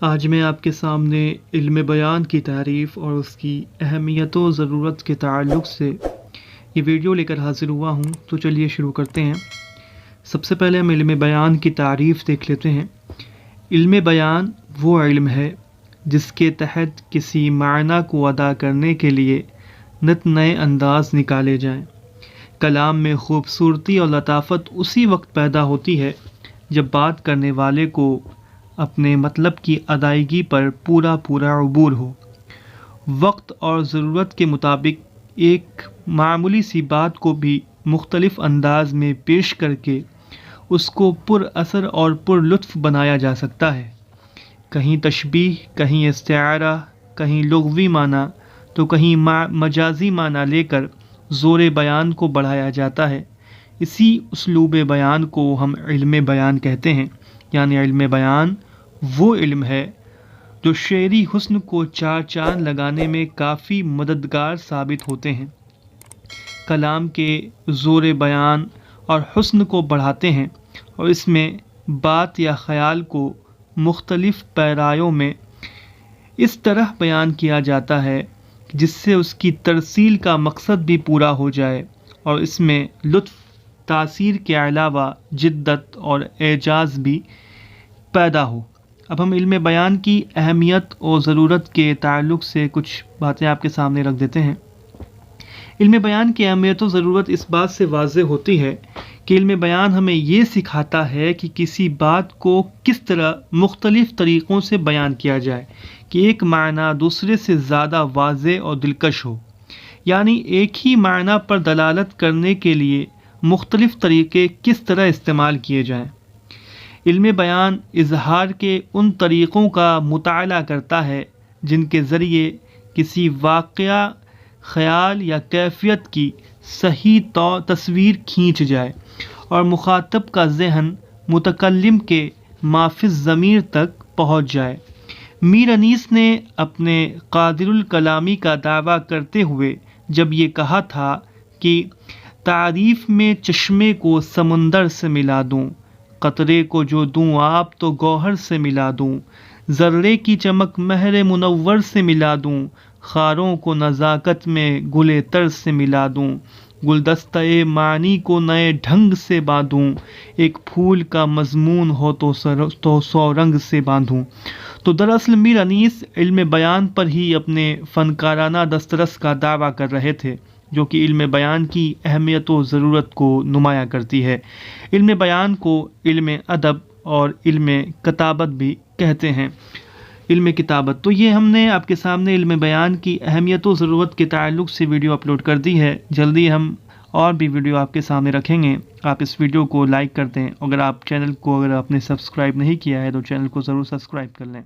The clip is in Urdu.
آج میں آپ کے سامنے علم بیان کی تعریف اور اس کی اہمیت و ضرورت کے تعلق سے یہ ویڈیو لے کر حاضر ہوا ہوں، تو چلیے شروع کرتے ہیں۔ سب سے پہلے ہم علم بیان کی تعریف دیکھ لیتے ہیں۔ علم بیان وہ علم ہے جس کے تحت کسی معنی کو ادا کرنے کے لیے نت نئے انداز نکالے جائیں۔ کلام میں خوبصورتی اور لطافت اسی وقت پیدا ہوتی ہے جب بات کرنے والے کو اپنے مطلب کی ادائیگی پر پورا عبور ہو۔ وقت اور ضرورت کے مطابق ایک معمولی سی بات کو بھی مختلف انداز میں پیش کر کے اس کو پر اثر اور پر لطف بنایا جا سکتا ہے۔ کہیں تشبیہ، کہیں استعارہ، کہیں لغوی معنی تو کہیں مجازی معنی لے کر زور بیان کو بڑھایا جاتا ہے۔ اسی اسلوب بیان کو ہم علم بیان کہتے ہیں، یعنی علم بیان وہ علم ہے جو شعری حسن کو چار چاند لگانے میں کافی مددگار ثابت ہوتے ہیں، کلام کے زور بیان اور حسن کو بڑھاتے ہیں اور اس میں بات یا خیال کو مختلف پیرایوں میں اس طرح بیان کیا جاتا ہے جس سے اس کی ترسیل کا مقصد بھی پورا ہو جائے اور اس میں لطف، تاثیر کے علاوہ جدت اور اعجاز بھی پیدا ہو۔ اب ہم علم بیان کی اہمیت اور ضرورت کے تعلق سے کچھ باتیں آپ کے سامنے رکھ دیتے ہیں۔ علم بیان کی اہمیت و ضرورت اس بات سے واضح ہوتی ہے کہ علم بیان ہمیں یہ سکھاتا ہے کہ کسی بات کو کس طرح مختلف طریقوں سے بیان کیا جائے کہ ایک معنی دوسرے سے زیادہ واضح اور دلکش ہو، یعنی ایک ہی معنی پر دلالت کرنے کے لیے مختلف طریقے کس طرح استعمال کیے جائیں۔ علم بیان اظہار کے ان طریقوں کا مطالعہ کرتا ہے جن کے ذریعے کسی واقعہ، خیال یا کیفیت کی صحیح تصویر کھینچ جائے اور مخاطب کا ذہن متکلم کے مافی الضمیر تک پہنچ جائے۔ میر انیس نے اپنے قادر الکلامی کا دعویٰ کرتے ہوئے جب یہ کہا تھا کہ تعریف میں چشمے کو سمندر سے ملا دوں، قطرے کو جو دوں آپ تو گوہر سے ملا دوں، ذرے کی چمک مہر منور سے ملا دوں، خاروں کو نزاکت میں گلے تر سے ملا دوں، گلدستہ معنی کو نئے ڈھنگ سے باندھوں، ایک پھول کا مضمون ہو تو سو رنگ سے باندھوں۔ تو دراصل میر انیس علم بیان پر ہی اپنے فنکارانہ دسترس کا دعویٰ کر رہے تھے، جو کہ علم بیان کی اہمیت و ضرورت کو نمایاں کرتی ہے۔ علم بیان کو علم ادب اور علم کتابت بھی کہتے ہیں۔ علم کتابت، تو یہ ہم نے آپ کے سامنے علم بیان کی اہمیت و ضرورت کے تعلق سے ویڈیو اپلوڈ کر دی ہے۔ جلدی ہم اور بھی ویڈیو آپ کے سامنے رکھیں گے۔ آپ اس ویڈیو کو لائک کر دیں، اگر آپ چینل کو آپ نے سبسکرائب نہیں کیا ہے تو چینل کو ضرور سبسکرائب کر لیں۔